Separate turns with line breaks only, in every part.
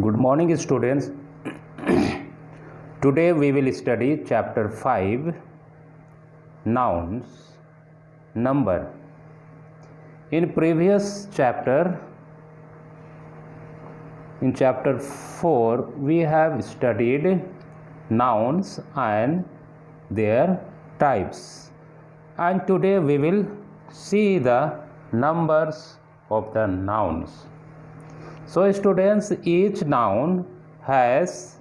Good morning, students. Today we will study chapter 5 Nouns, Number. In previous chapter, in chapter 4, we have studied nouns and their types. And today we will see the numbers of the nouns. So students, each noun has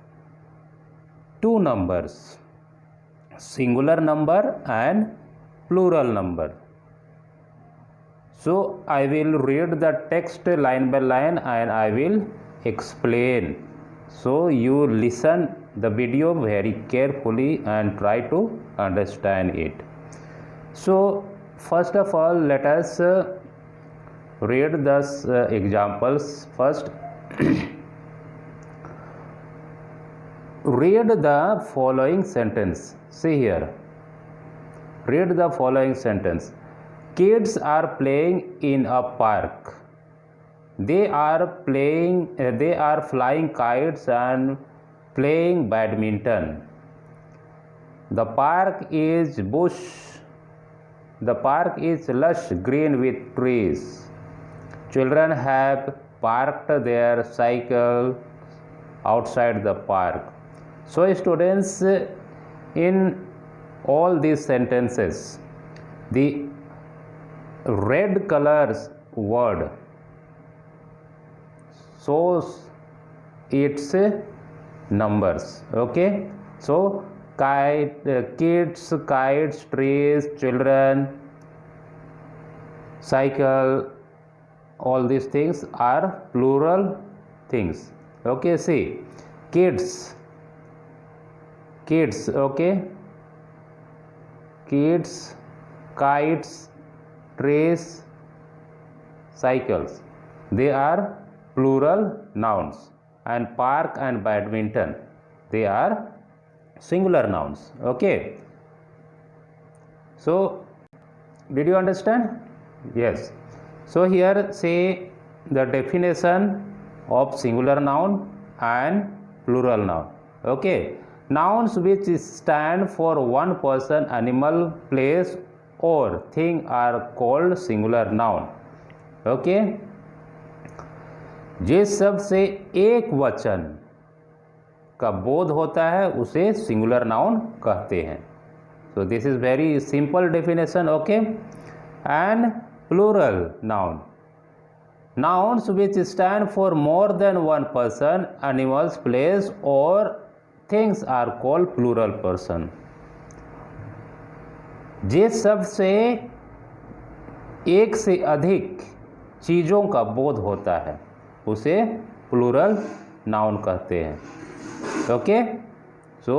two numbers, singular number and plural number. So I will read the text line by line and I will explain. So you listen the video very carefully and try to understand it. So first of all, let us read the examples first. Read the following sentence. See here. Read the following sentence. Kids are playing in a park. They are flying kites and playing badminton. The park is lush green with trees. Children have parked their cycle outside the park. So students, in all these sentences, the red colors word shows its numbers. Okay, so kids, kites, trees, children, cycle, all these things are plural things. Okay, see, kids, okay, kids, kites, trees, cycles, they are plural nouns, and park and badminton, they are singular nouns. Okay, so did you understand? Yes. So here say the definition of singular noun and plural noun. Okay, nouns which stand for one person, animal, place or thing are called singular noun. Okay, जिस शब्द से एक वचन का बोध होता है उसे सिंगुलर नाउन कहते हैं. So this is very simple definition. Okay, and plural noun, nouns which stand for more than one person, animals, place or things are called plural person. जिस शब्द से एक से अधिक चीज़ों का बोध होता है उसे प्लूरल नाउन कहते हैं. Okay, so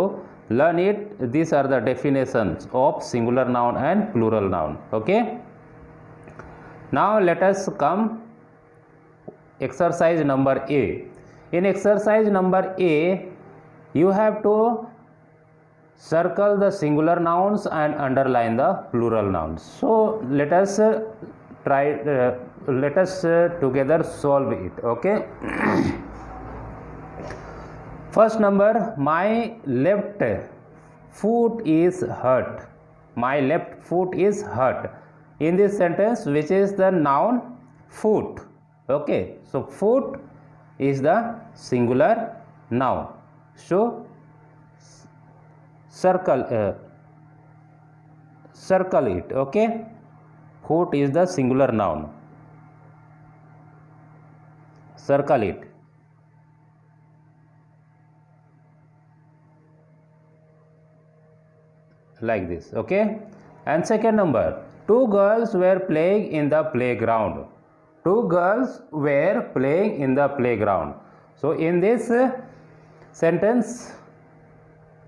learn it. These are the definitions of singular noun and plural noun. Okay, now let us come exercise number A. In exercise number A, you have to circle the singular nouns and underline the plural nouns. So let us together solve it. Okay. First number, my left foot is hurt. My left foot is hurt. In this sentence, which is the noun? Foot. Okay, so foot is the singular noun. So circle it. Okay, foot is the singular noun. Circle it. Like this. Okay, and second number, two girls were playing in the playground. Two girls were playing in the playground. So in this sentence,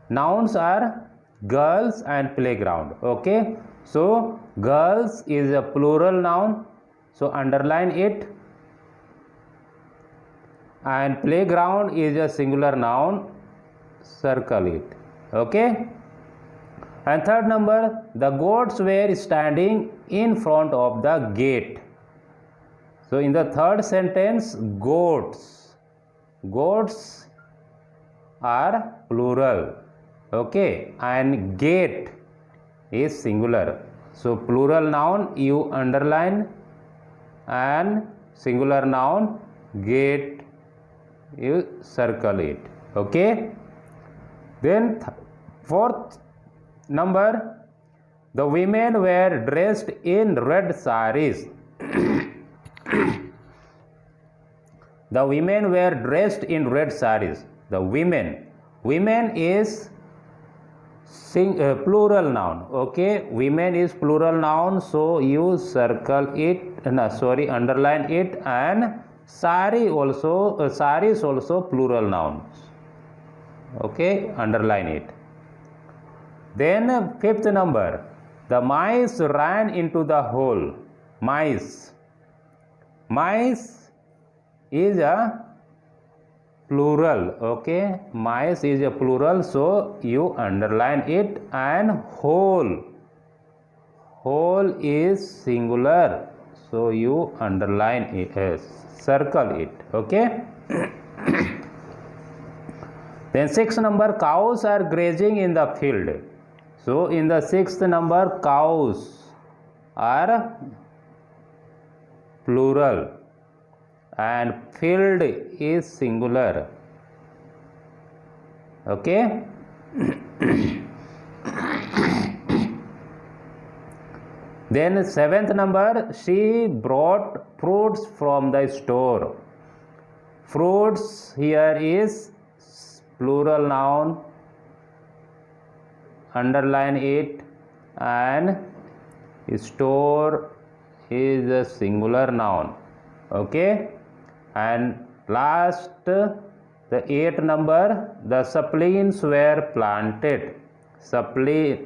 nouns are girls and playground. Okay, so girls is a plural noun, so underline it, and playground is a singular noun, circle it. Okay, and third number, the goats were standing in front of the gate. So in the third sentence, goats goats are plural. Okay, and gate is singular. So plural noun you underline, and singular noun gate you circle it. Okay, then fourth number, the women were dressed in red saris. The women were dressed in red saris. The women is plural noun. Okay, women is plural noun, so you circle it, underline it, and sari also, saris also plural nouns. Okay, underline it. Then fifth number, the mice ran into the hole. Mice is a plural. Okay, mice is a plural, so you underline it, and hole is singular, so you underline it, circle it. Okay. Then sixth number, cows are grazing in the field. So in the sixth number, cows are plural and field is singular. Okay. Then seventh number, she brought fruits from the store. Fruits here is plural noun, underline it, and store is a singular noun. Okay, and last, the eighth number, the saplings were planted. Saplings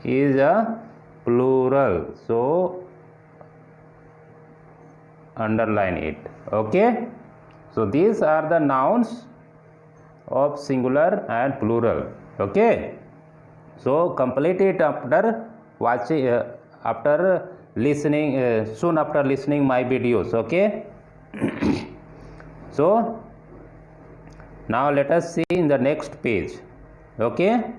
is a plural, so underline it. Okay, so these are the nouns of singular and plural. Okay, so complete it after watching, after listening, soon after listening my videos. Okay. So now let us see in the next page. Okay.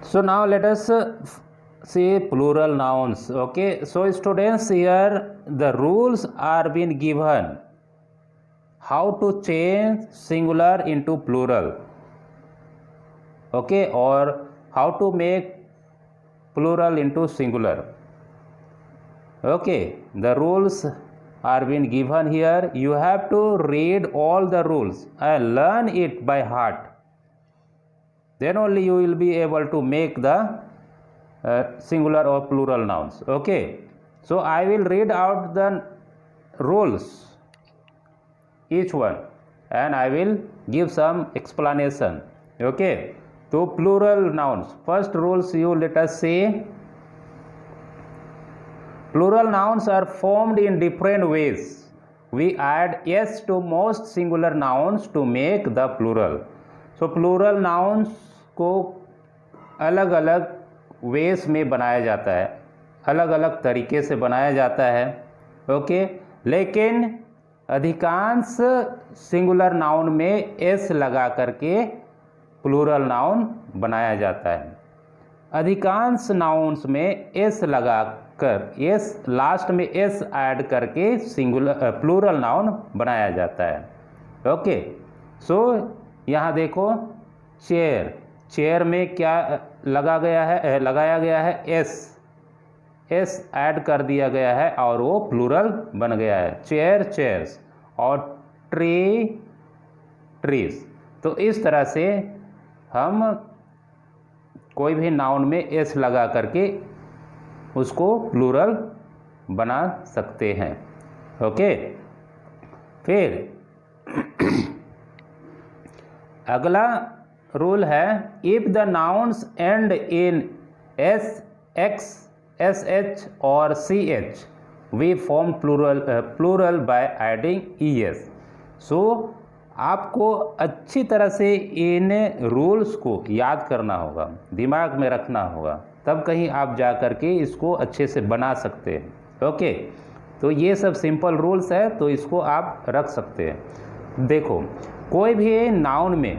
So now let us see plural nouns. Okay, so students, here the rules are being given how to change singular into plural. Okay, or how to make plural into singular. Okay, the rules are being given here. You have to read all the rules and learn it by heart. Then only you will be able to make the singular or plural nouns. Okay, so I will read out the rules, each one, and I will give some explanation. Okay, so plural nouns, first rules, you let us see. Plural nouns are formed in different ways. We add s to most singular nouns to make the plural. So plural nouns को अलग अलग वेस में बनाया जाता है, अलग अलग तरीके से बनाया जाता है. ओके, लेकिन अधिकांश सिंगुलर नाउन में एस लगा करके प्लूरल नाउन बनाया जाता है. अधिकांश नाउन्स में एस लगाकर, एस लास्ट में एस ऐड करके सिंगुलर प्लूरल नाउन बनाया जाता है. ओके, सो यहाँ देखो, चेयर, चेयर में क्या लगाया गया है एस ऐड कर दिया गया है और वो प्लूरल बन गया है. चेयर, चेयर्स, और ट्री, ट्रीज. तो इस तरह से हम कोई भी नाउन में एस लगा करके उसको प्लूरल बना सकते हैं. ओके, फिर अगला रूल है, if the nouns end in S, X, S H और C H, we form plural by adding E S. So आपको अच्छी तरह से इन रूल्स को याद करना होगा, दिमाग में रखना होगा, तब कहीं आप जा कर के इसको अच्छे से बना सकते हैं। ओके, तो ये सब सिंपल रूल्स है, तो इसको आप रख सकते हैं। देखो, कोई भी नाउन में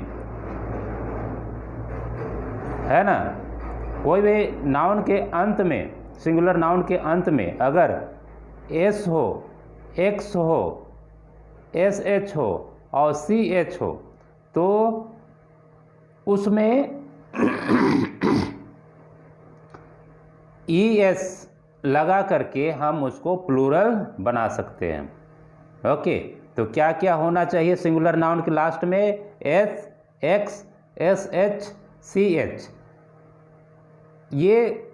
है ना, कोई भी नाउन के अंत में, सिंगुलर नाउन के अंत में अगर एस हो, एक्स हो, एस एच हो और सी एच हो, तो उसमें ई एस लगा करके हम उसको प्लूरल बना सकते हैं। ओके, तो क्या क्या होना चाहिए सिंगुलर नाउन के लास्ट में? S, X, S H, C H. ये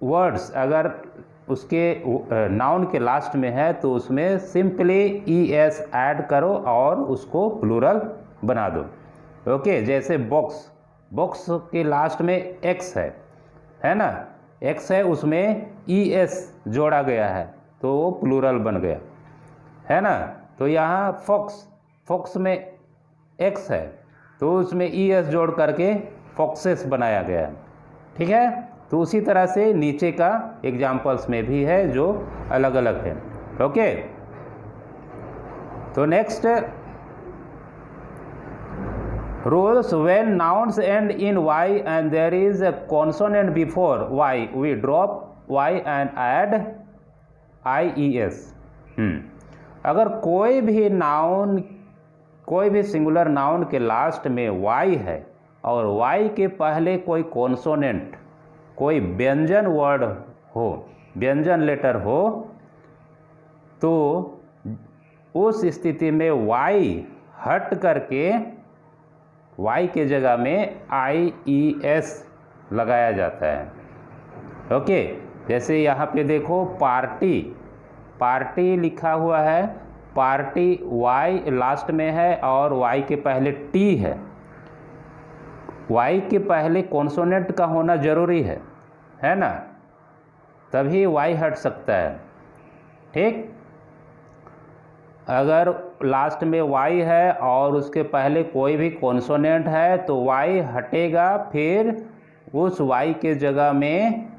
वर्ड्स अगर उसके नाउन के लास्ट में है तो उसमें सिंपली ई एस ऐड करो और उसको प्लूरल बना दो। ओके, जैसे बॉक्स, बॉक्स के लास्ट में एक्स है ना, एक्स है, उसमें ई एस जोड़ा गया है तो वो प्लूरल बन गया, है ना। तो यहाँ फॉक्स, फॉक्स में एक्स है तो उसमें ई एस जोड़ करके फॉक्सेस बनाया गया है, ठीक है। तो उसी तरह से नीचे का एग्जाम्पल्स में भी है जो अलग अलग है। ओके, तो next rules, when nouns end in y and there is a consonant before y, we drop y and add ies। अगर कोई भी नाउन, कोई भी सिंगुलर नाउन के लास्ट में y है और y के पहले कोई कॉन्सोनेंट, कोई व्यंजन वर्ड हो, व्यंजन लेटर हो, तो उस स्थिति में y हट करके y के जगह में ies लगाया जाता है। ओके, जैसे यहाँ पे देखो पार्टी, पार्टी लिखा हुआ है, पार्टी y लास्ट में है और y के पहले t है। y के पहले कॉन्सोनेंट का होना जरूरी है ना, तभी y हट सकता है, ठीक। अगर लास्ट में y है और उसके पहले कोई भी कॉन्सोनेंट है तो y हटेगा, फिर उस y के जगह में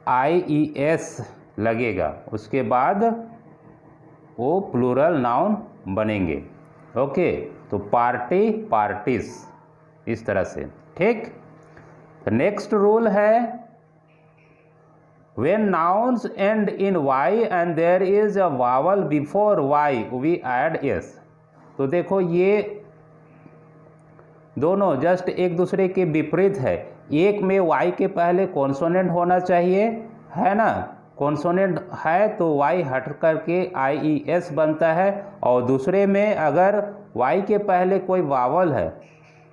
ies लगेगा, उसके बाद वो प्लूरल नाउन बनेंगे। ओके, तो पार्टी, पार्टीज, इस तरह से, ठीक। तो नेक्स्ट रूल है when nouns end in y and there is a vowel before y, we add s। तो देखो ये दोनों जस्ट एक दूसरे के विपरीत है। एक में y के पहले कॉन्सोनेंट होना चाहिए, है ना, कॉन्सोनेंट है तो y हट करके ies बनता है, और दूसरे में अगर y के पहले कोई वावल है,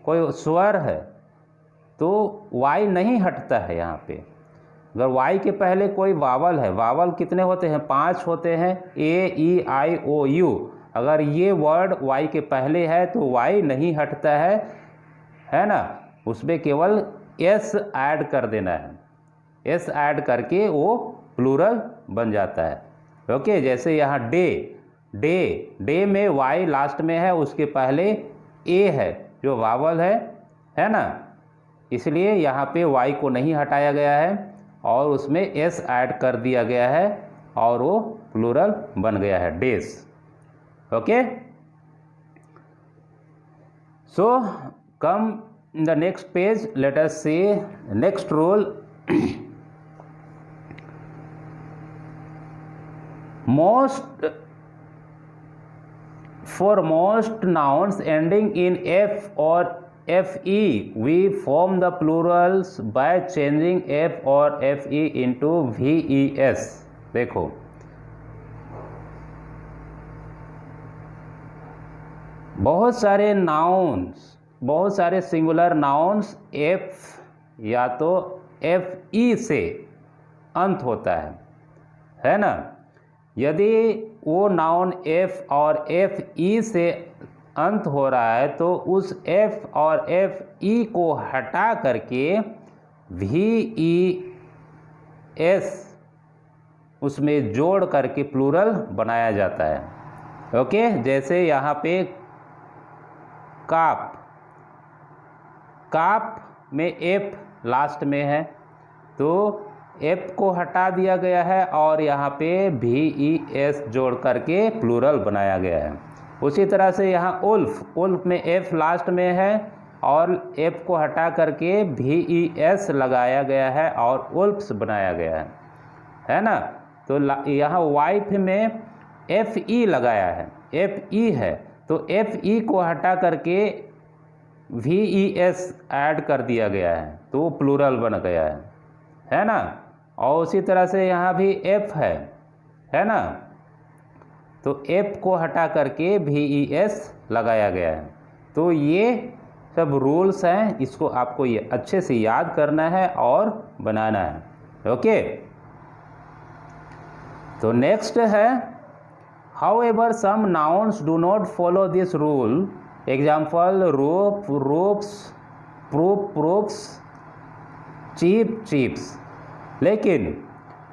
कोई स्वर है, तो y नहीं हटता है। यहाँ पे अगर y के पहले कोई वावल है, वावल कितने होते हैं? 5 होते हैं, ए, ई, आई, ओ, यू। अगर ये वर्ड y के पहले है तो y नहीं हटता है ना, उसमें केवल s ऐड कर देना है, s ऐड करके वो प्लूरल बन जाता है। ओके, जैसे यहाँ डे, डे, डे में y लास्ट में है, उसके पहले a है जो वावल है ना, इसलिए यहाँ पे y को नहीं हटाया गया है और उसमें s ऐड कर दिया गया है और वो प्लूरल बन गया है, days. Okay, so come in the next page, let us see next rule. most for most nouns ending in f or fe, we form the plurals by changing f or fe into ves। देखो, बहुत सारे nouns, बहुत सारे singular nouns f या तो fe से अंत होता है ना। यदि वो नाउन f और fe से अंत हो रहा है तो उस f और fe को हटा करके ves उसमें जोड़ करके प्लूरल बनाया जाता है। ओके, जैसे यहाँ पे काप, काप में एफ लास्ट में है तो एफ को हटा दिया गया है और यहाँ पे VES जोड़ करके प्लूरल बनाया गया है। उसी तरह से यहाँ उल्फ, उल्फ में एफ लास्ट में है और एफ को हटा करके VES लगाया गया है और उल्फ्स बनाया गया है ना। तो यहाँ वाइफ में FE लगाया है, FE है तो FE को हटा करके VES ऐड कर दिया गया है तो वो प्लूरल बन गया है ना। और उसी तरह से यहाँ भी F है ना, तो F को हटा करके VES लगाया गया है। तो ये सब रूल्स हैं, इसको आपको ये अच्छे से याद करना है और बनाना है। ओके, तो नेक्स्ट है however some nouns do not follow this rule, example rope, ropes, proof, proofs, cheap, cheaps. लेकिन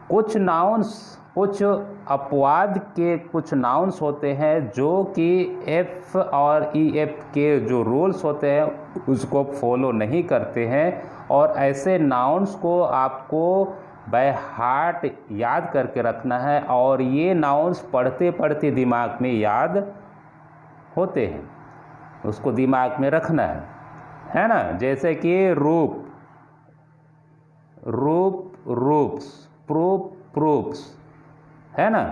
कुछ नाउन्स, कुछ अपवाद के कुछ नाउन्स होते हैं जो कि F और EF के जो रूल्स होते हैं उसको फॉलो नहीं करते हैं, और ऐसे नाउन्स को आपको बाय हार्ट याद करके रखना है और ये नाउन्स पढ़ते पढ़ते दिमाग में याद होते हैं, उसको दिमाग में रखना है ना। जैसे कि रूप, रूप, रूप्स, प्रूफ, प्रूफ्स, है ना।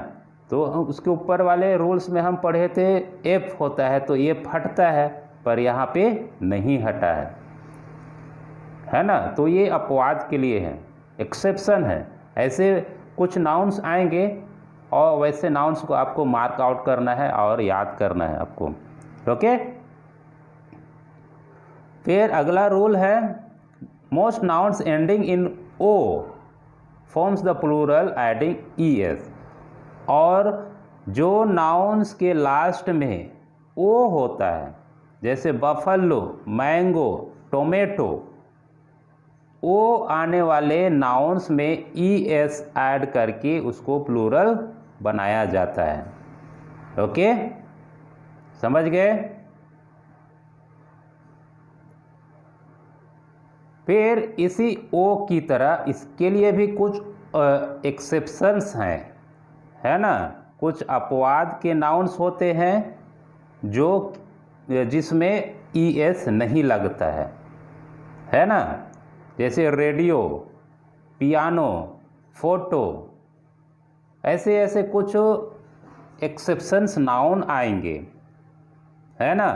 तो उसके ऊपर वाले रूल्स में हम पढ़े थे F होता है तो F हटता है, पर यहाँ पे नहीं हटा है ना। तो ये अपवाद के लिए है, एक्सेप्शन है। ऐसे कुछ नाउन्स आएंगे और वैसे नाउन्स को आपको मार्क आउट करना है और याद करना है आपको। ओके, फिर अगला रूल है most nouns ending in O forms the plural adding ES। और जो नाउन्स के लास्ट में O होता है जैसे बफलो, मैंगो, टोमेटो, O आने वाले नाउन्स में ES ऐड करके उसको प्लूरल बनाया जाता है। ओके, समझ गए। फिर इसी O की तरह इसके लिए भी कुछ एक्सेप्शंस हैं, है ना। कुछ अपवाद के नाउन्स होते हैं जो जिसमें ES नहीं लगता है ना। जैसे रेडियो, पियानो, फोटो, ऐसे ऐसे कुछ एक्सेप्शंस नाउन आएंगे, है ना।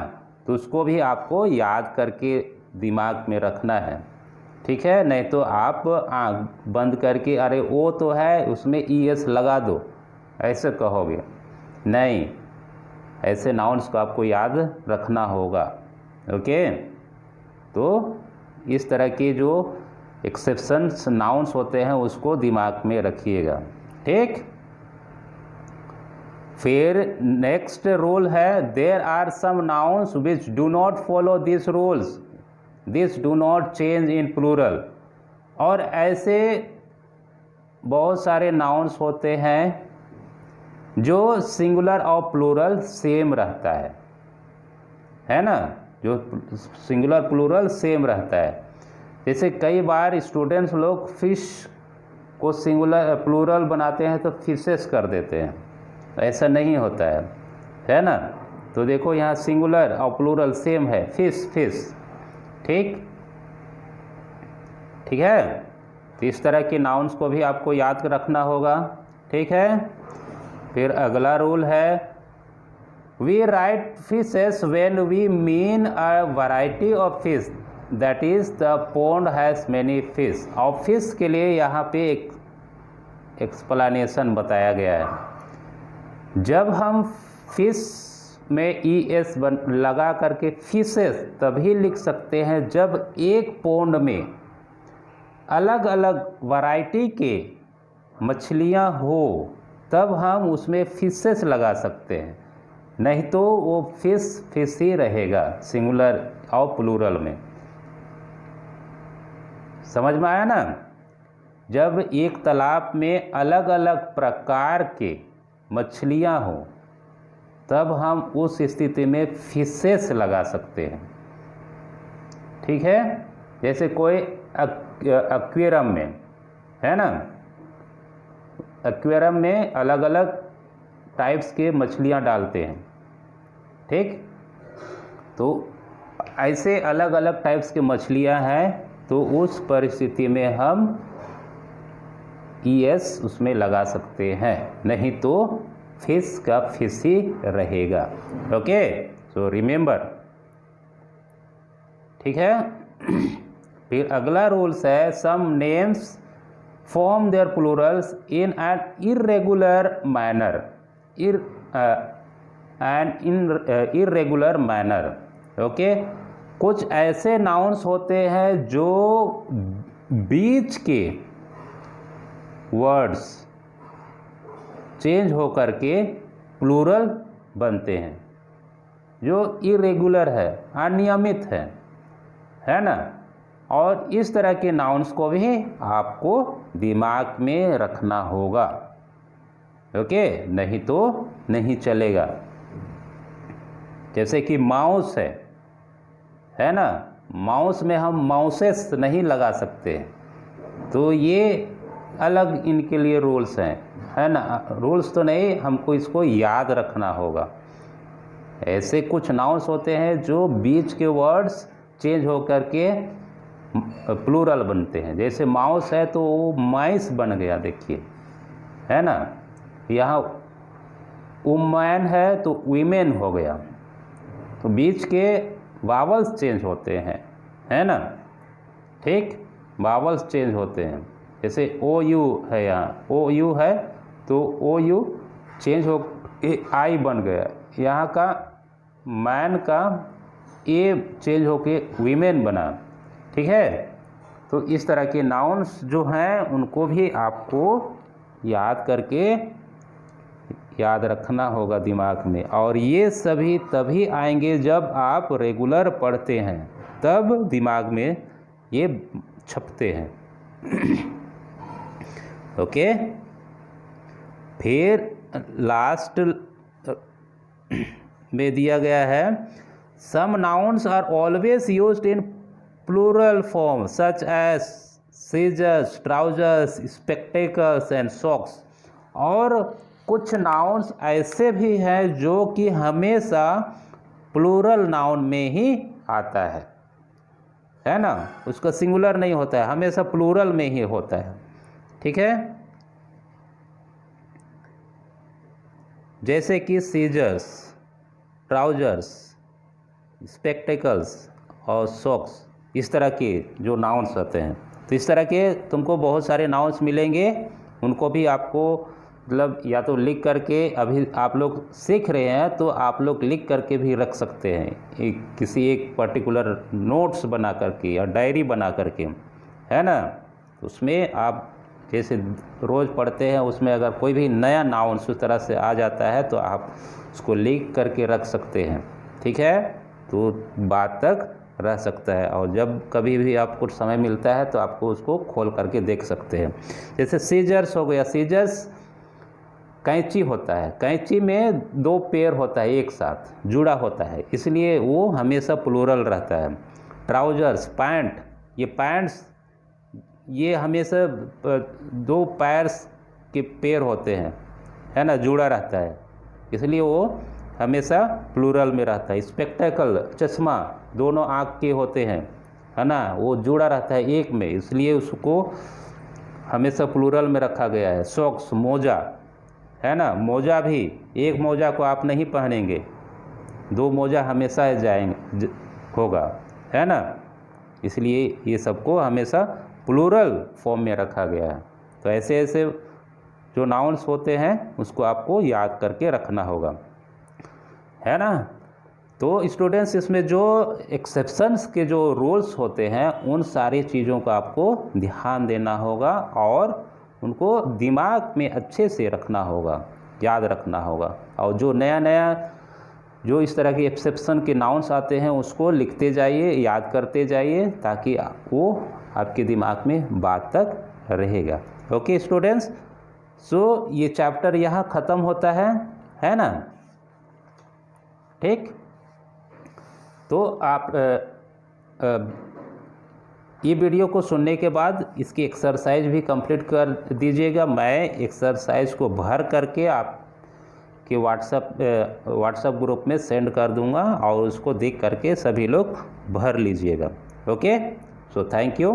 तो उसको भी आपको याद करके दिमाग में रखना है, ठीक है। नहीं तो आप आँख बंद करके अरे वो तो है उसमें ES लगा दो ऐसे कहोगे, नहीं, ऐसे नाउन्स को आपको याद रखना होगा। ओके, तो इस तरह के जो एक्सेप्शंस नाउन्स होते हैं उसको दिमाग में रखिएगा, ठीक। फिर नेक्स्ट रूल है there are some nouns which do not follow this rules, this do not change in plural. और ऐसे बहुत सारे नाउन्स होते हैं जो सिंगुलर और प्लूरल सेम रहता है ना, जो सिंगुलर प्लूरल सेम रहता है। जैसे कई बार स्टूडेंट्स लोग फिश को सिंगुलर प्लूरल बनाते हैं तो फिशेस कर देते हैं, ऐसा नहीं होता है ना। तो देखो यहाँ सिंगुलर और प्लूरल सेम है, फिश, फिश, ठीक है। तो इस तरह के नाउन्स को भी आपको याद रखना होगा, ठीक है। फिर अगला रूल है we write fishes when we mean a variety of fish, that is the pond has many fish. और फिश के लिए यहाँ पे एक एक्सप्लेनेशन बताया गया है। जब हम फिश में ES लगा करके फिशेस तभी लिख सकते हैं जब एक पॉन्ड में अलग अलग वैरायटी के मछलियां हो, तब हम उसमें फिशेस लगा सकते हैं, नहीं तो वो फिश फिश ही रहेगा सिंगुलर और प्लूरल में। समझ में आया ना। जब एक तालाब में अलग अलग प्रकार के मछलियां हो तब हम उस स्थिति में फिशेस लगा सकते हैं। ठीक है, जैसे कोई एक्वेरियम में है ना, एक्वेरियम में अलग अलग टाइप्स के मछलियां डालते हैं। ठीक, तो ऐसे अलग अलग टाइप्स के मछलियां हैं, तो उस परिस्थिति में हम ES उसमें लगा सकते हैं, नहीं तो फिश का फिश ही रहेगा। Okay, so remember. ठीक है, फिर अगला रूल्स है some names form their plurals in an irregular manner, irregular manner. Okay, कुछ ऐसे नाउन्स होते हैं जो बीच के वर्ड्स चेंज होकर के प्लूरल बनते हैं, जो इरेगुलर है, अनियमित है ना। और इस तरह के नाउन्स को भी आपको दिमाग में रखना होगा। ओके, नहीं तो नहीं चलेगा। जैसे कि माउस है ना, माउस में हम माउसेस नहीं लगा सकते, तो ये अलग इनके लिए रूल्स हैं, है ना। रूल्स तो नहीं, हमको इसको याद रखना होगा। ऐसे कुछ नाउन्स होते हैं जो बीच के वर्ड्स चेंज होकर के प्लूरल बनते हैं। जैसे माउस है तो वो माइस बन गया, देखिए, है ना। यहाँ वुमेन है तो वीमेन हो गया, तो बीच के वावल्स चेंज होते हैं, है ना। ठीक, वावल्स चेंज होते हैं। जैसे OU है, यहाँ OU है तो OU चेंज हो I बन गया। यहाँ का मैन का A चेंज होके वीमेन बना। ठीक है, तो इस तरह के नाउन्स जो हैं उनको भी आपको याद करके याद रखना होगा दिमाग में। और ये सभी तभी आएंगे जब आप रेगुलर पढ़ते हैं, तब दिमाग में ये छपते हैं। ओके, फिर लास्ट में दिया गया है some nouns are always used in plural form such as scissors, trousers, spectacles and socks. और कुछ नाउन्स ऐसे भी हैं जो कि हमेशा प्लूरल नाउन में ही आता है ना, उसका सिंगुलर नहीं होता है, हमेशा प्लूरल में ही होता है। ठीक है, जैसे कि सीजर्स, ट्राउजर्स, स्पेक्टेकल्स और सॉक्स, इस तरह के जो नाउन्स होते हैं। तो इस तरह के तुमको बहुत सारे नाउन्स मिलेंगे, उनको भी आपको मतलब या तो लिख करके, अभी आप लोग सीख रहे हैं तो आप लोग लिख करके भी रख सकते हैं, किसी एक पर्टिकुलर नोट्स बना करके या डायरी बना करके, है ना। उसमें आप जैसे रोज़ पढ़ते हैं, उसमें अगर कोई भी नया नाउन उस तरह से आ जाता है तो आप उसको लिख करके रख सकते हैं। ठीक है, तो बाद तक रह सकता है, और जब कभी भी आपको समय मिलता है तो आपको उसको खोल करके देख सकते हैं। जैसे सीजर्स हो गया, सीजर्स कैंची होता है, कैंची में 2 पेड़ होता है एक साथ जुड़ा होता है, इसलिए वो हमेशा प्लूरल रहता है। ट्राउजर्स, पैंट, ये पैंट्स ये हमेशा 2 पैर्स के पैर होते हैं, है ना, जुड़ा रहता है, इसलिए वो हमेशा प्लूरल में रहता है। स्पेक्टेकल, चश्मा, दोनों आँख के होते हैं, है ना, वो जुड़ा रहता है एक में, इसलिए उसको हमेशा प्लूरल में रखा गया है। सॉक्स, मोजा, है ना, मोजा भी एक मोजा को आप नहीं पहनेंगे, 2 मोजा हमेशा जाएंगे होगा, है ना, इसलिए ये सबको हमेशा प्लूरल फॉर्म में रखा गया है। तो ऐसे ऐसे जो नाउन्स होते हैं उसको आपको याद करके रखना होगा, है ना। तो स्टूडेंट्स, इसमें जो एक्सेप्शंस के जो रूल्स होते हैं उन सारी चीज़ों का आपको ध्यान देना होगा और उनको दिमाग में अच्छे से रखना होगा, याद रखना होगा। और जो नया नया जो इस तरह के एक्सेप्शन के नाउन्स आते हैं उसको लिखते जाइए, याद करते जाइए, ताकि वो आपके दिमाग में बाद तक रहेगा। ओके स्टूडेंट्स, सो ये चैप्टर यहाँ ख़त्म होता है ना। ठीक। तो आप ये वीडियो को सुनने के बाद इसकी एक्सरसाइज भी कंप्लीट कर दीजिएगा। मैं एक्सरसाइज को भर करके आपके व्हाट्सएप ग्रुप में सेंड कर दूंगा और उसको देख करके सभी लोग भर लीजिएगा। Okay, so thank you.